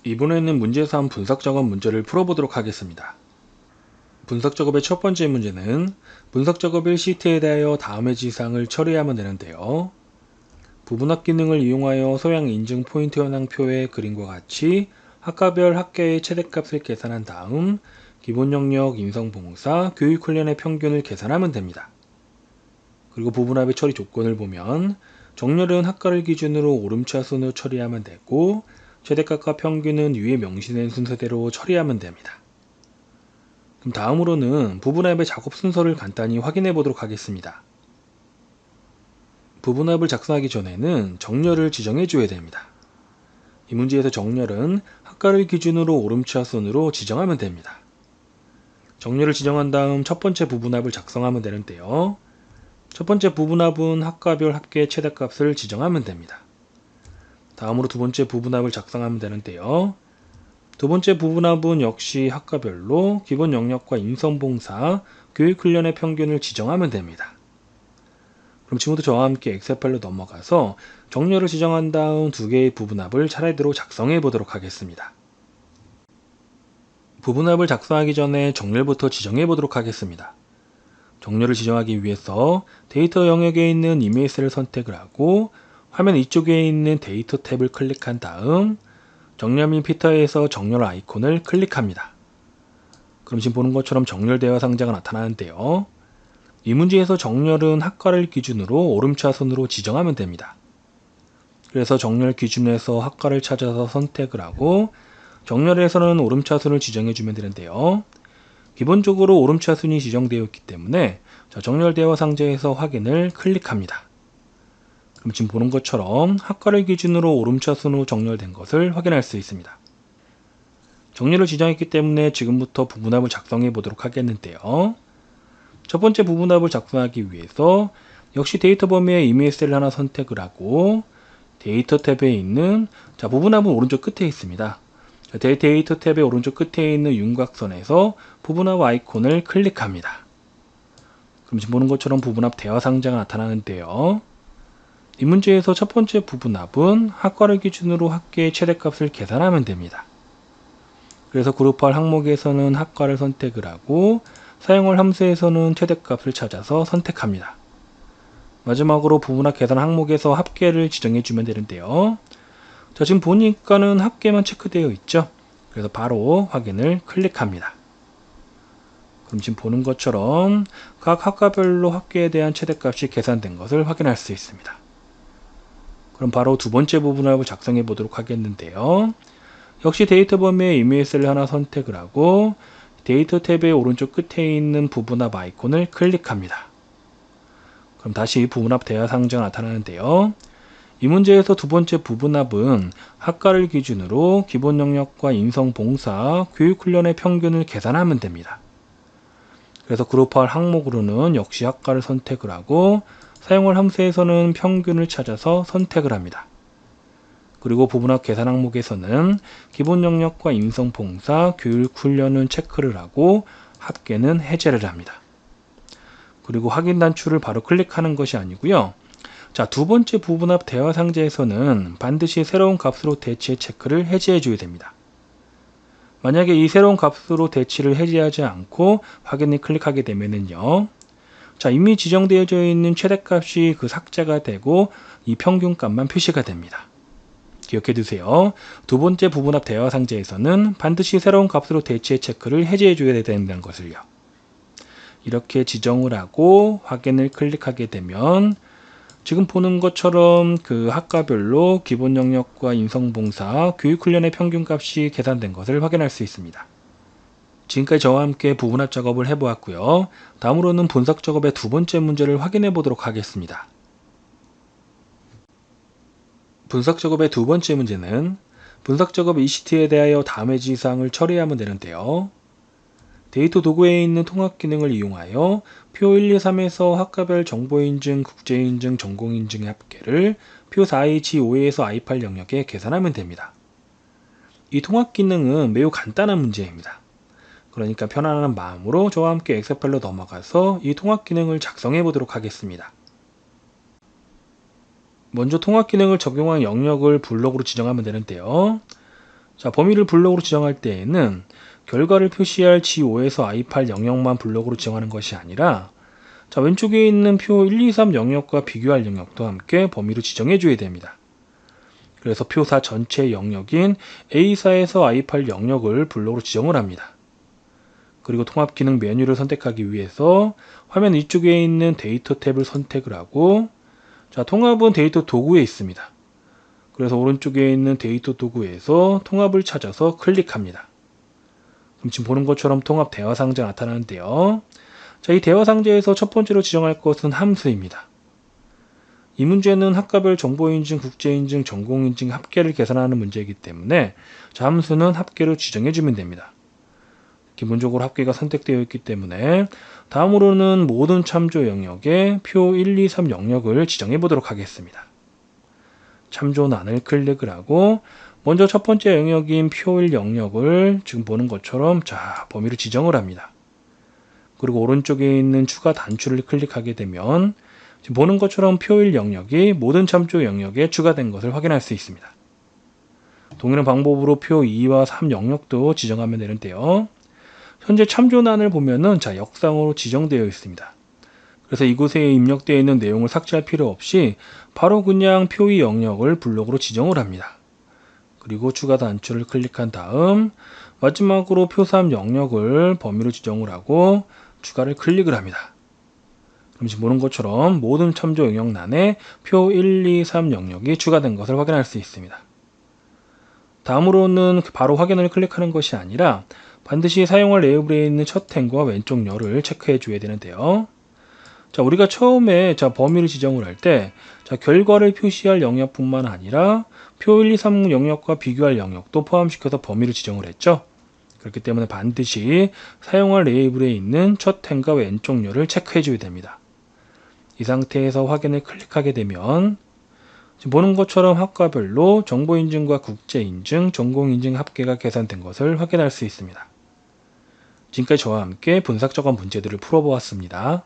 이번에는 문제3 분석작업 문제를 풀어보도록 하겠습니다. 분석작업의 첫 번째 문제는 분석작업 1시트에 대하여 다음의 지상을 처리하면 되는데요. 부분합 기능을 이용하여 소양 인증 포인트 현황표의 그림과 같이 학과별 합계의 최대값을 계산한 다음 기본 영역, 인성봉사, 교육 훈련의 평균을 계산하면 됩니다. 그리고 부분합의 처리 조건을 보면 정렬은 학과를 기준으로 오름차 순으로 처리하면 되고 최대값과 평균은 위에 명시된 순서대로 처리하면 됩니다. 그럼 다음으로는 부분합의 작업 순서를 간단히 확인해 보도록 하겠습니다. 부분합을 작성하기 전에는 정렬을 지정해 줘야 됩니다. 이 문제에서 정렬은 학과를 기준으로 오름차 순으로 지정하면 됩니다. 정렬을 지정한 다음 첫 번째 부분합을 작성하면 되는데요. 첫 번째 부분합은 학과별 합계 최대값을 지정하면 됩니다. 다음으로 두 번째 부분합을 작성하면 되는데요. 두 번째 부분합은 역시 학과별로 기본 영역과 인성봉사, 교육훈련의 평균을 지정하면 됩니다. 그럼 지금부터 저와 함께 엑셀 파일로 넘어가서 정렬을 지정한 다음 두 개의 부분합을 차례대로 작성해 보도록 하겠습니다. 부분합을 작성하기 전에 정렬부터 지정해 보도록 하겠습니다. 정렬을 지정하기 위해서 데이터 영역에 있는 이메일 셀을 선택을 하고 화면 이쪽에 있는 데이터 탭을 클릭한 다음 정렬 및 필터에서 정렬 아이콘을 클릭합니다. 그럼 지금 보는 것처럼 정렬 대화 상자가 나타나는데요. 이 문제에서 정렬은 학과를 기준으로 오름차 순으로 지정하면 됩니다. 그래서 정렬 기준에서 학과를 찾아서 선택을 하고 정렬에서는 오름차 순을 지정해 주면 되는데요. 기본적으로 오름차 순이 지정되어 있기 때문에 정렬 대화 상자에서 확인을 클릭합니다. 그럼 지금 보는 것처럼 학과를 기준으로 오름차 순으로 정렬된 것을 확인할 수 있습니다. 정렬을 지정했기 때문에 지금부터 부분합을 작성해 보도록 하겠는데요. 첫 번째 부분합을 작성하기 위해서 역시 데이터 범위에 이메일 셀을 하나 선택을 하고 데이터 탭에 있는 부분합은 오른쪽 끝에 있습니다. 데이터 탭의 오른쪽 끝에 있는 윤곽선에서 부분합 아이콘을 클릭합니다. 그럼 지금 보는 것처럼 부분합 대화 상자가 나타나는데요. 이 문제에서 첫 번째 부분합은 학과를 기준으로 학계의 최대값을 계산하면 됩니다. 그래서 그룹할 항목에서는 학과를 선택을 하고 사용할 함수에서는 최대값을 찾아서 선택합니다. 마지막으로 부분합 계산 항목에서 합계를 지정해 주면 되는데요. 지금 보니까는 합계만 체크되어 있죠. 그래서 바로 확인을 클릭합니다. 그럼 지금 보는 것처럼 각 학과별로 합계에 대한 최대값이 계산된 것을 확인할 수 있습니다. 그럼 바로 두 번째 부분합을 작성해 보도록 하겠는데요. 역시 데이터 범위에 이메일 셀을 하나 선택을 하고 데이터 탭의 오른쪽 끝에 있는 부분합 아이콘을 클릭합니다. 그럼 다시 부분합 대화 상자가 나타나는데요. 이 문제에서 두 번째 부분합은 학과를 기준으로 기본 영역과 인성 봉사, 교육 훈련의 평균을 계산하면 됩니다. 그래서 그룹할 항목으로는 역시 학과를 선택을 하고 사용할 함수에서는 평균을 찾아서 선택을 합니다. 그리고 부분합 계산 항목에서는 기본 영역과 인성 봉사, 교육 훈련은 체크를 하고 합계는 해제를 합니다. 그리고 확인 단추를 바로 클릭하는 것이 아니고요. 두 번째 부분합 대화 상자에서는 반드시 새로운 값으로 대치 체크를 해제해 줘야 됩니다. 만약에 이 새로운 값으로 대치를 해제하지 않고 확인을 클릭하게 되면은요. 이미 지정되어져 있는 최대값이 그 삭제가 되고 이 평균값만 표시가 됩니다. 기억해 두세요. 두 번째 부분합 대화 상자에서는 반드시 새로운 값으로 대치의 체크를 해제해 줘야 된다는 것을요. 이렇게 지정을 하고 확인을 클릭하게 되면 지금 보는 것처럼 그 학과별로 기본 영역과 인성봉사, 교육훈련의 평균값이 계산된 것을 확인할 수 있습니다. 지금까지 저와 함께 부분합 작업을 해보았고요. 다음으로는 분석 작업의 두 번째 문제를 확인해 보도록 하겠습니다. 분석 작업의 두 번째 문제는 분석 작업 ECT에 대하여 다음의 지사항을 처리하면 되는데요. 데이터 도구에 있는 통합 기능을 이용하여 표 1, 2, 3에서 학과별 정보인증, 국제인증, 전공인증의 합계를 표 4H, 5에서 I8 영역에 계산하면 됩니다. 이 통합 기능은 매우 간단한 문제입니다. 그러니까 편안한 마음으로 저와 함께 엑셀 파일로 넘어가서 이 통합 기능을 작성해 보도록 하겠습니다. 먼저 통합 기능을 적용한 영역을 블록으로 지정하면 되는데요. 자, 범위를 블록으로 지정할 때에는 결과를 표시할 G5에서 I8 영역만 블록으로 지정하는 것이 아니라 자, 왼쪽에 있는 표 1, 2, 3 영역과 비교할 영역도 함께 범위로 지정해 줘야 됩니다. 그래서 표 4 전체 영역인 A4에서 I8 영역을 블록으로 지정을 합니다. 그리고 통합 기능 메뉴를 선택하기 위해서 화면 위쪽에 있는 데이터 탭을 선택을 하고 자, 통합은 데이터 도구에 있습니다. 그래서 오른쪽에 있는 데이터 도구에서 통합을 찾아서 클릭합니다. 그럼 지금 보는 것처럼 통합 대화 상자 나타나는데요. 자, 이 대화 상자에서 첫 번째로 지정할 것은 함수입니다. 이 문제는 학과별 정보인증, 국제인증, 전공인증 합계를 계산하는 문제이기 때문에 자, 함수는 합계로 지정해주면 됩니다. 기본적으로 합계가 선택되어 있기 때문에 다음으로는 모든 참조 영역에 표 1, 2, 3 영역을 지정해 보도록 하겠습니다. 참조란을 클릭을 하고 먼저 첫 번째 영역인 표 1 영역을 지금 보는 것처럼 자, 범위로 지정을 합니다. 그리고 오른쪽에 있는 추가 단추를 클릭하게 되면 지금 보는 것처럼 표 1 영역이 모든 참조 영역에 추가된 것을 확인할 수 있습니다. 동일한 방법으로 표 2와 3 영역도 지정하면 되는데요. 현재 참조란을 보면은 자, 역상으로 지정되어 있습니다. 그래서 이곳에 입력되어 있는 내용을 삭제할 필요 없이 바로 그냥 표 2 영역을 블록으로 지정을 합니다. 그리고 추가 단추를 클릭한 다음 마지막으로 표 3 영역을 범위로 지정을 하고 추가를 클릭을 합니다. 그럼 지금 보는 것처럼 모든 참조 영역란에 표 1, 2, 3 영역이 추가된 것을 확인할 수 있습니다. 다음으로는 바로 확인을 클릭하는 것이 아니라 반드시 사용할 레이블에 있는 첫 행과 왼쪽 열을 체크해 줘야 되는데요. 자, 우리가 처음에 자, 범위를 지정을 할 때 자, 결과를 표시할 영역뿐만 아니라 표 1, 2, 3 영역과 비교할 영역도 포함시켜서 범위를 지정을 했죠. 그렇기 때문에 반드시 사용할 레이블에 있는 첫 행과 왼쪽 열을 체크해 줘야 됩니다. 이 상태에서 확인을 클릭하게 되면 지금 보는 것처럼 학과별로 정보인증과 국제인증, 전공인증 합계가 계산된 것을 확인할 수 있습니다. 지금까지 저와 함께 분석적인 문제들을 풀어보았습니다.